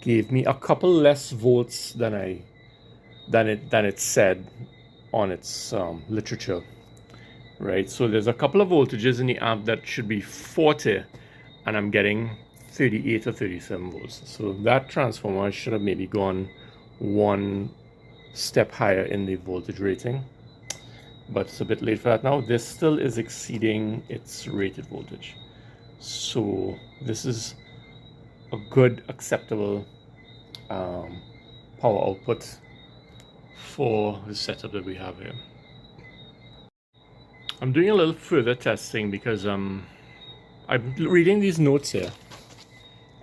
gave me a couple less volts than it said on its literature, right? So there's a couple of voltages in the amp that should be 40, and I'm getting 38 or 37 volts. So that transformer should have maybe gone one step higher in the voltage rating, but it's a bit late for that now. This still is exceeding its rated voltage. So this is a good, acceptable power output for the setup that we have here. I'm doing a little further testing because I'm reading these notes here,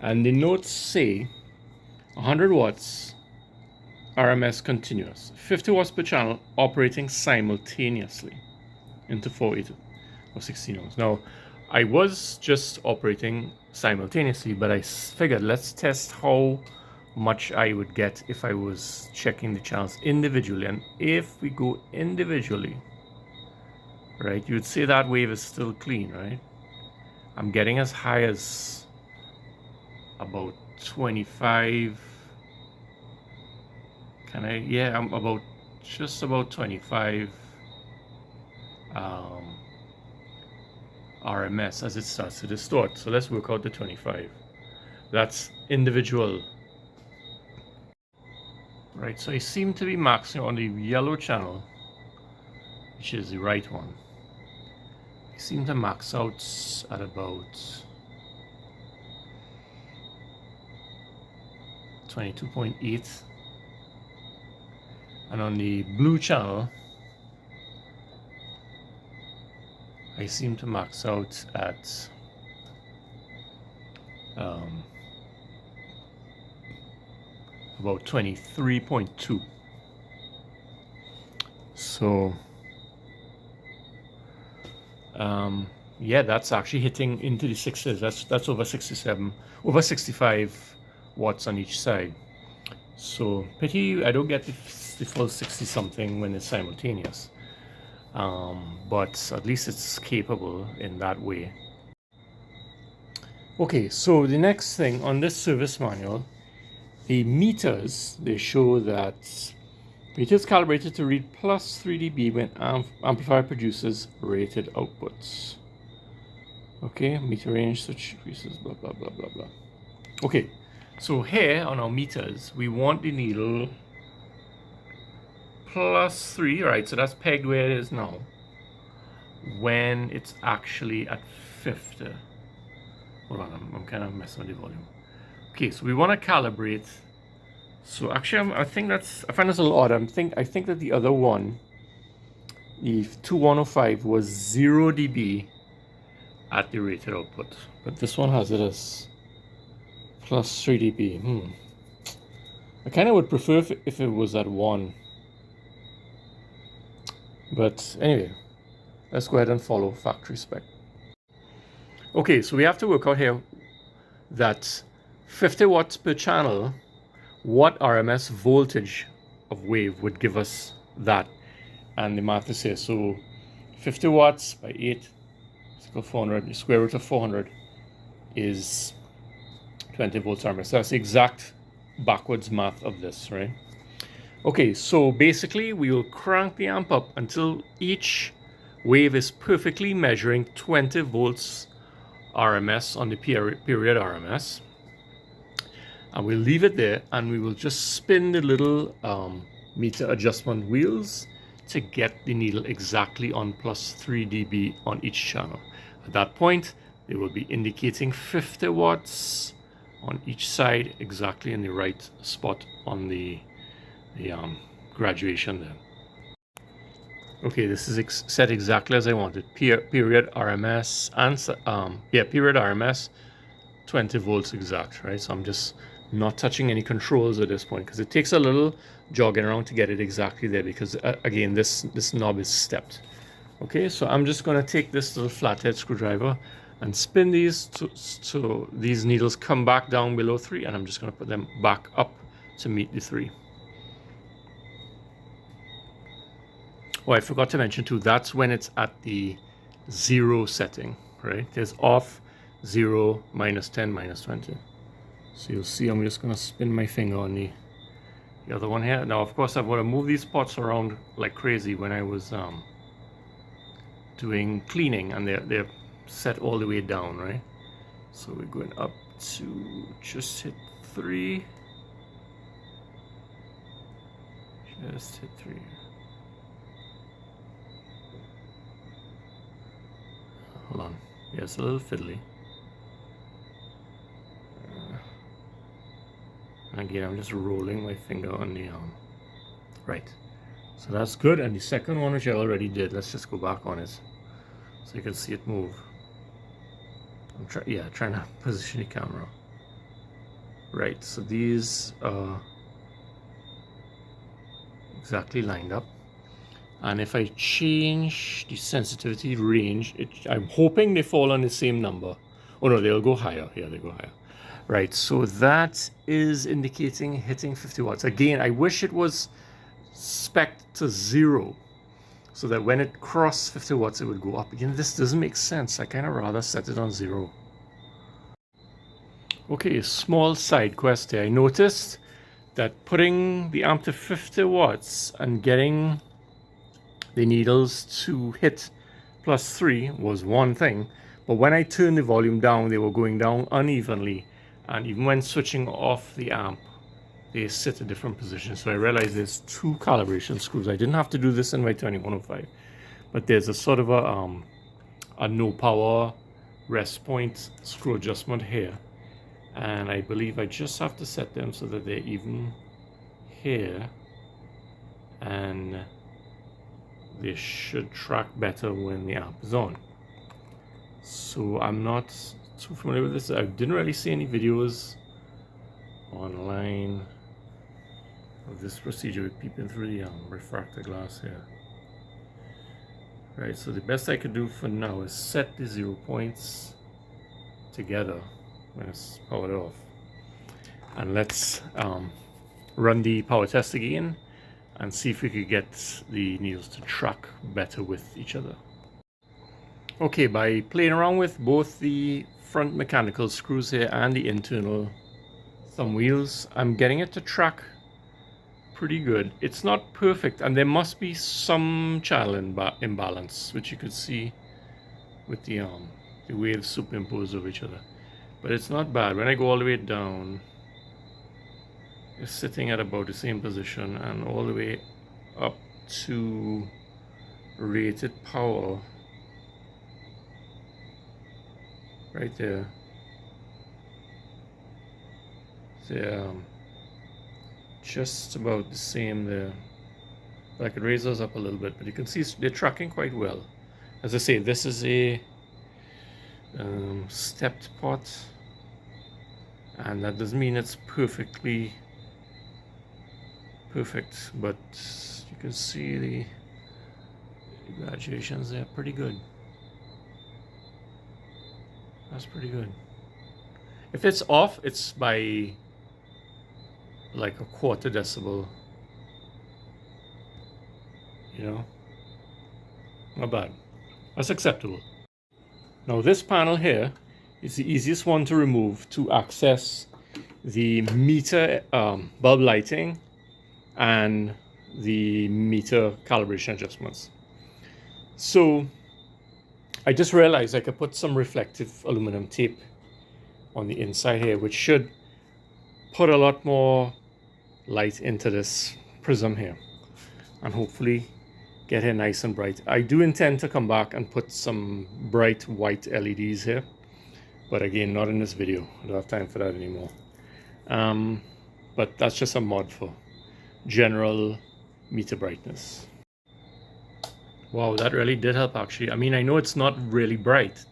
and the notes say 100 watts RMS continuous, 50 watts per channel operating simultaneously into 480 or 16 ohms. Now, I was just operating simultaneously, but I figured let's test how much I would get if I was checking the channels individually. And if we go individually, right, you would say that wave is still clean, right? I'm getting as high as about 25. Can I? Yeah, I'm about just about 25 RMS as it starts to distort. So let's work out the 25. That's individual. Right, so I seem to be maxing on the yellow channel, which is the right one. I seem to max out at about 22.8. And on the blue channel, I seem to max out at about 23.2. So yeah, that's actually hitting into the 60s. That's over 67, over 65 watts on each side. So pity I don't get the full 60 something when it's simultaneous, but at least it's capable in that way. Okay, so the next thing on this service manual, the meters, they show that meters calibrated to read plus 3 dB when amplifier produces rated outputs. Okay, meter range such increases, blah blah blah blah blah. Okay, so here on our meters, we want the needle plus 3, right? So that's pegged where it is now. When it's actually at 50. Hold on, I'm kind of messing with the volume. Okay, so we want to calibrate. So actually, I find that's a little odd. I think that the other one, the 2105, was 0 dB at the rated output, but this one has it as plus 3 dB. I kind of would prefer if it was at 1. But anyway, let's go ahead and follow factory spec. Okay, so we have to work out here that 50 watts per channel, what RMS voltage of wave would give us that? And the math is here. So 50 watts by 8 is equal to 400. The square root of 400 is 20 volts RMS. That's the exact backwards math of this, right? Okay, so basically we will crank the amp up until each wave is perfectly measuring 20 volts RMS on the period RMS. And we'll leave it there, and we will just spin the little meter adjustment wheels to get the needle exactly on plus 3 dB on each channel. At that point, they will be indicating 50 watts on each side, exactly in the right spot on the graduation there. Okay, this is set exactly as I wanted. Period RMS and period RMS 20 volts exact, right? So I'm just not touching any controls at this point because it takes a little jogging around to get it exactly there because again this knob is stepped. Okay, so I'm just going to take this little flathead screwdriver and spin these so these needles come back down below 3, and I'm just going to put them back up to meet the 3. Oh, I forgot to mention too, that's when it's at the 0 setting, right? There's off, 0, -10, -20. So you'll see I'm just going to spin my finger on the other one here. Now, of course, I've got to move these pots around like crazy when I was doing cleaning, and they're set all the way down, right? So we're going up to just hit 3. Just hit 3. Hold on. Yeah, it's a little fiddly. Again, I'm just rolling my finger on the right. So that's good. And the second one, which I already did, let's just go back on it so you can see it move. I'm trying to position the camera. Right, so these are exactly lined up. And if I change the sensitivity range, I'm hoping they fall on the same number. Oh no, they'll go higher. Yeah, they go higher. Right, so that is indicating hitting 50 watts. Again, I wish it was spec to 0 so that when it crossed 50 watts, it would go up. Again, this doesn't make sense. I kind of rather set it on 0. Okay, small side quest here. I noticed that putting the amp to 50 watts and getting the needles to hit +3 was one thing, but when I turned the volume down, they were going down unevenly, and even when switching off the amp, they sit at different positions. So I realized there's 2 calibration screws. I didn't have to do this in my 2105, but there's a sort of a no power rest point screw adjustment here, and I believe I just have to set them so that they're even here, and they should track better when the amp is on. So I'm not too familiar with this. I didn't really see any videos online of this procedure with peeping through the refractor glass here. Right, so the best I could do for now is set the 0 points together when it's powered off. And let's run the power test again and see if we could get the needles to track better with each other. Okay, by playing around with both the front mechanical screws here and the internal thumb wheels, I'm getting it to track pretty good. It's not perfect, and there must be some channel imbalance, which you could see with the waves superimposed over each other. But it's not bad. When I go all the way down, it's sitting at about the same position, and all the way up to rated power right there. They're just about the same there. I could raise those up a little bit, but you can see they're tracking quite well. As I say, this is a stepped pot, and that doesn't mean it's perfect, but you can see the graduations there, pretty good. That's pretty good. If it's off, it's by like a quarter decibel, you know, not bad. That's acceptable. Now this panel here is the easiest one to remove to access the meter bulb lighting and the meter calibration adjustments. So I just realized I could put some reflective aluminum tape on the inside here, which should put a lot more light into this prism here and hopefully get it nice and bright. I do intend to come back and put some bright white LEDs here, but again, not in this video. I don't have time for that anymore. But that's just a mod for general meter brightness. Wow, that really did help actually. I mean, I know it's not really bright,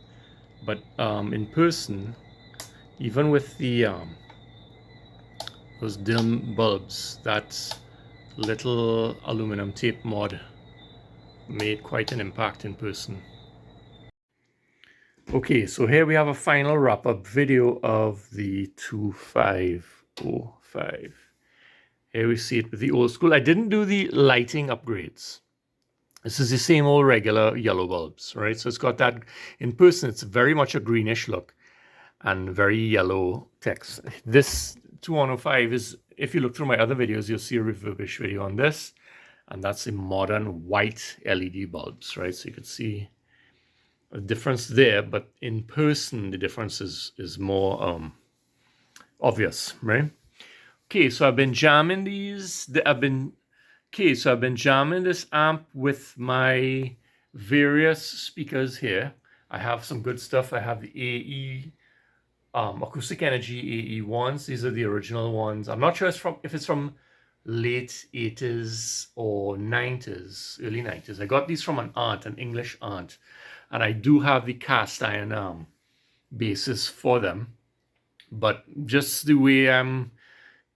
but in person, even with the those dim bulbs, that little aluminum tape mod made quite an impact in person. Okay, so here we have a final wrap-up video of the 2505. Here we see it with the old school. I didn't do the lighting upgrades. This is the same old regular yellow bulbs, right? So it's got that, in person, it's very much a greenish look and very yellow text. This 2105 is, if you look through my other videos, you'll see a refurbish video on this, and that's a modern white LED bulbs, right? So you can see a difference there, but in person, the difference is more obvious, right? Okay, so I've been jamming these. I've been jamming this amp with my various speakers here. I have some good stuff. I have the AE Acoustic Energy AE1s. These are the original ones. I'm not sure if it's from late 80s or 90s, early 90s. I got these from an aunt, an English aunt, and I do have the cast iron bases for them. But just the way I'm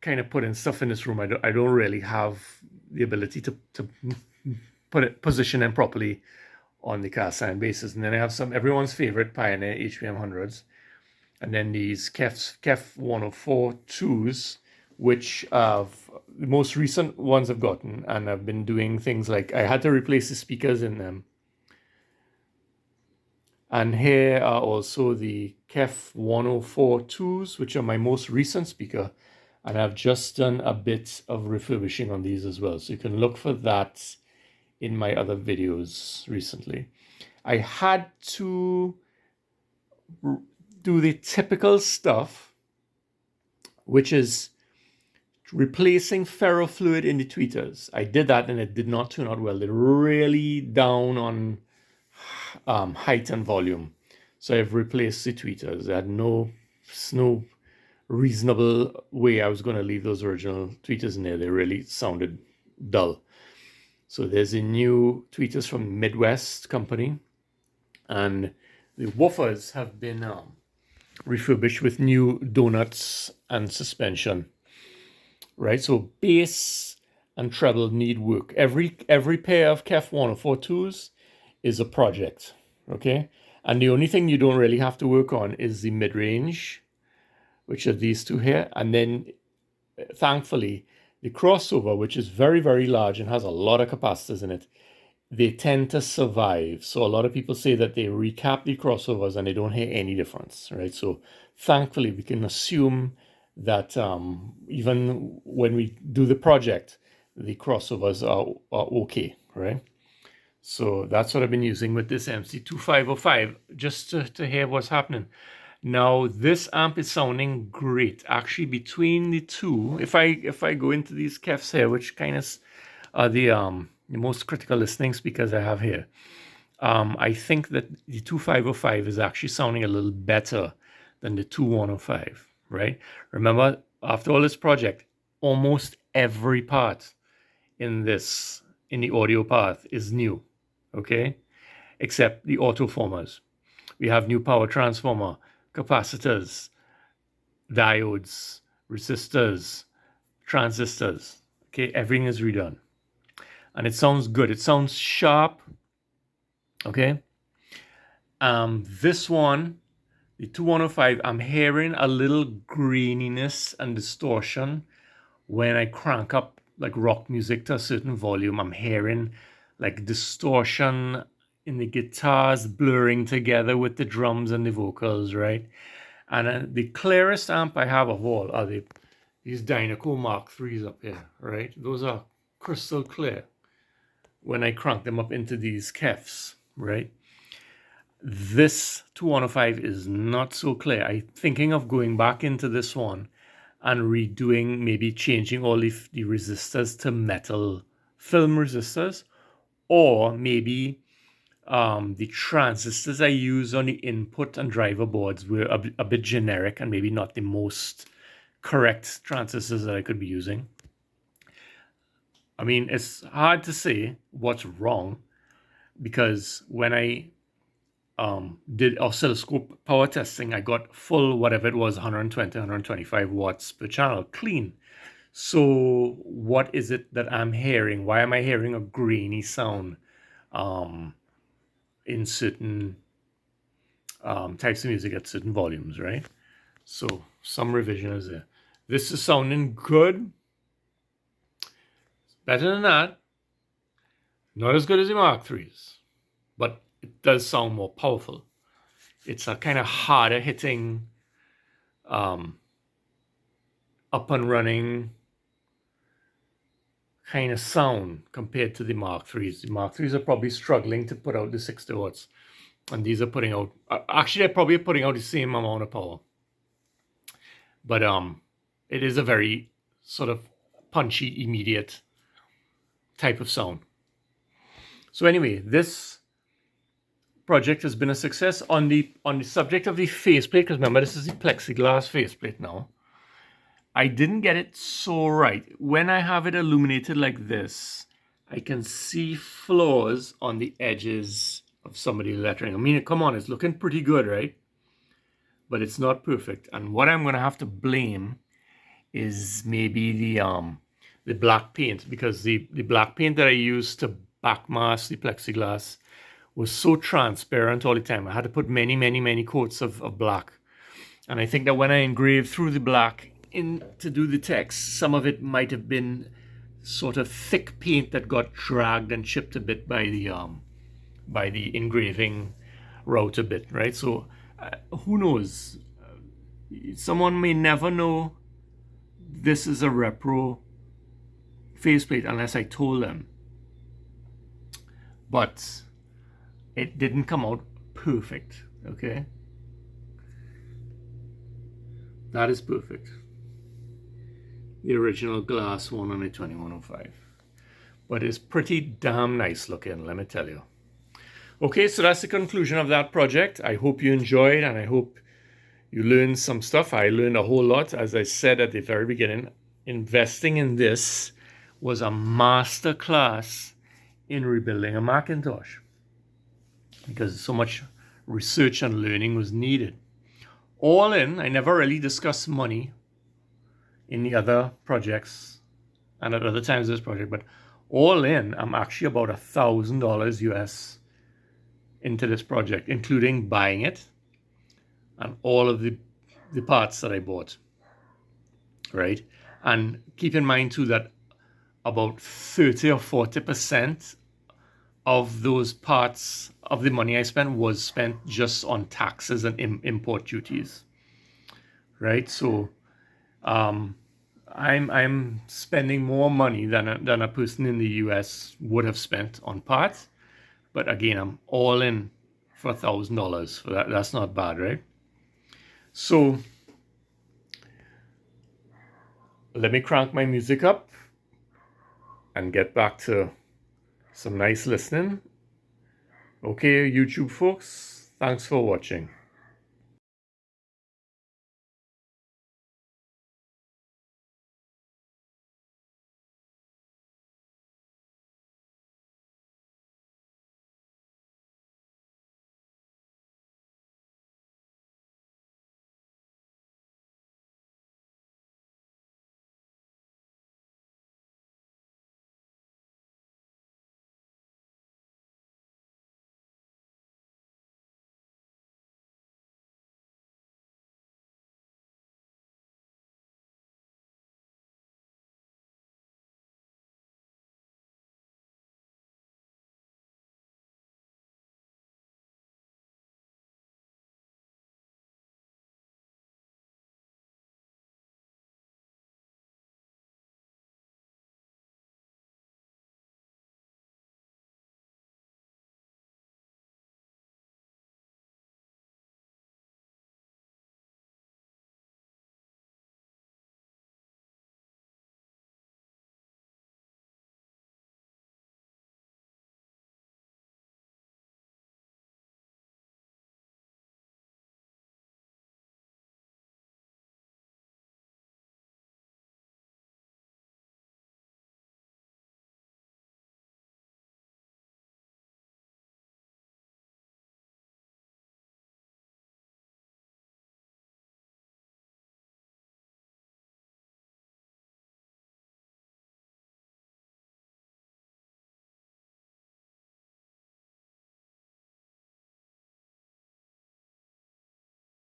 kind of putting stuff in this room, I don't really have the ability to position them properly on the cast iron bases. And then I have some everyone's favorite Pioneer HPM 100s. And then these KEF 104.2s, which the most recent ones I've gotten, and I've been doing things like I had to replace the speakers in them. And here are also the KEF 104.2s, which are my most recent speaker. And I've just done a bit of refurbishing on these as well. So you can look for that in my other videos recently. I had to do the typical stuff, which is replacing ferrofluid in the tweeters. I did that and it did not turn out well. They're really down on height and volume. So I've replaced the tweeters. I had no reasonable way I was going to leave those original tweeters in there. They really sounded dull. So there's a new tweeters from Midwest company, and the woofers have been refurbished with new donuts and suspension. Right, so bass and treble need work. Every pair of KEF 104.2s is a project, okay? And the only thing you don't really have to work on is the mid-range, which are these two here. And then, thankfully, the crossover, which is very, very large and has a lot of capacitors in it, they tend to survive. So a lot of people say that they recap the crossovers and they don't hear any difference, right? So thankfully, we can assume that even when we do the project, the crossovers are okay, right? So that's what I've been using with this MC2505, just to hear what's happening. Now this amp is sounding great. Actually, between the two, if I go into these KEFs here, which kind of are the most critical listening speakers I have here, I think that the 2505 is actually sounding a little better than the 2105. Right? Remember, after all this project, almost every part in the audio path is new, okay? Except the autoformers. We have new power transformer, capacitors, diodes, resistors, transistors, okay? Everything is redone. And it sounds good. It sounds sharp, okay? This one, the 2105, I'm hearing a little graininess and distortion when I crank up like rock music to a certain volume. I'm hearing like distortion in the guitars blurring together with the drums and the vocals, right? And the clearest amp I have of all are these Dynaco Mark IIIs up here, right? Those are crystal clear when I crank them up into these KEFs, right? This 2105 is not so clear. I'm thinking of going back into this one and redoing, maybe changing all the resistors to metal film resistors, or maybe the transistors I use on the input and driver boards were a bit generic and maybe not the most correct transistors that I could be using. I mean, it's hard to say what's wrong, because when I did oscilloscope power testing, I got full, whatever it was, 120, 125 watts per channel, clean. So what is it that I'm hearing? Why am I hearing a grainy sound in certain types of music at certain volumes, right? So some revision is there. This is sounding good. Better than that. Not as good as the Mark IIIs, but it does sound more powerful. It's a kind of harder hitting, up and running kind of sound compared to the Mark IIIs. The Mark IIIs are probably struggling to put out the 60 watts, and these are putting out, actually they're probably putting out the same amount of power. But it is a very sort of punchy, immediate type of sound. So anyway, this project has been a success. On the subject of the faceplate, because remember, this is the plexiglass faceplate now. I didn't get it so right. When I have it illuminated like this, I can see flaws on the edges of some of the lettering. I mean, come on, it's looking pretty good, right? But it's not perfect. And what I'm going to have to blame is maybe the black paint, because the black paint that I used to backmask the plexiglass was so transparent all the time. I had to put many coats of black. And I think that when I engraved through the black in to do the text, some of it might have been sort of thick paint that got dragged and chipped a bit by the engraving route a bit, right? So who knows? Someone may never know this is a repro faceplate unless I told them. But it didn't come out perfect, okay? That is perfect. The original glass one on a 2105. But it's pretty damn nice looking, let me tell you. Okay, so that's the conclusion of that project. I hope you enjoyed and I hope you learned some stuff. I learned a whole lot. As I said at the very beginning, investing in this was a master class in rebuilding a McIntosh because so much research and learning was needed. All in, I never really discussed money in the other projects and at other times this project, but all in, I'm actually about $1,000 US into this project, including buying it and all of the parts that I bought, right? And keep in mind too that about 30 or 40% of those parts of the money I spent was spent just on taxes and import duties, right? So I'm spending more money than a person in the US would have spent on parts, but again, I'm all in for $1,000 for that. That's not bad, right? So let me crank my music up and get back to some nice listening. Okay, YouTube folks, thanks for watching.